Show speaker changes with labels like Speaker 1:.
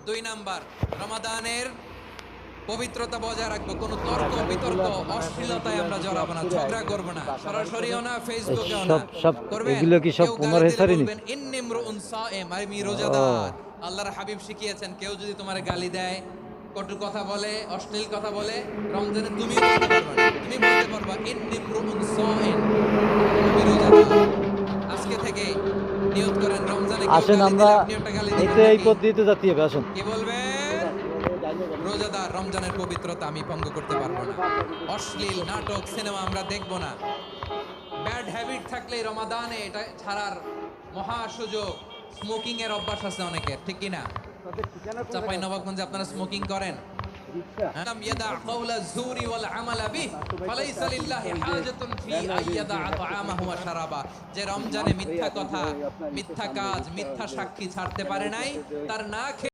Speaker 1: দুই নাম্বার, রমাদানের পবিত্রতা বজায় রাখবো। কোনো তর্ক বিতর্ক অশ্লীলতায় আমরা জড়াবো না, ঝগড়া করবো না, সরাসরিও না, ফেসবুকেও না
Speaker 2: সব
Speaker 1: করবেন।
Speaker 2: এগুলো কি সব
Speaker 1: কেউ
Speaker 2: উমর
Speaker 1: গালি দিলে
Speaker 2: হেসারি নি?
Speaker 1: বলবেন ইন্নী ইমরুউন সায়েম, আমি রোজাদার। আল্লাহর হাবিব শিখিয়েছেন কেউ যদি তোমার গালি দেয়, কটু কথা বলে, অশ্লীল কথা বলে, রমজানে তুমি বলতে পারবা না, তুমি বলতে পারবা ইন্নী ইমরুউন সায়েম, আমি রোজাদার। আজকে থেকে নিয়ত করেন রমজানে কেউ
Speaker 2: আসেন
Speaker 1: গালি
Speaker 2: আমরা
Speaker 1: দিলে আপনি একটা গালি দিবেন
Speaker 2: এই
Speaker 1: নাকি?
Speaker 2: পদ্ধতিতে যাতে হবে। আসুন
Speaker 1: কি বলবেন? রোজাদার, রমজানের পবিত্রতা আমি ভঙ্গ করতে পারবো না। অশ্লীল নাটক সিনেমা আমরা দেখবো না। ব্যাড হ্যাবিট থাকলে রমাদানে এটা ছাড়ার মহা সুযোগ। স্মোকিং এর অভ্যাস আছে অনেকের, ঠিক কি না? চাপাই নবাবগঞ্জে আপনারা স্মোকিং করেন? আম ইয়াদা কাওলা যুরি ওয়াল আমালা বিহ ফালাইসা লিল্লাহি হাজাতুন ফি আইয়াদা তাআমাহু ওয়া শারাবা। যে রমজানে মিথ্যা কথা, মিথ্যা কাজ, মিথ্যা সাক্ষী ছাড়তে পারে নাই, তার না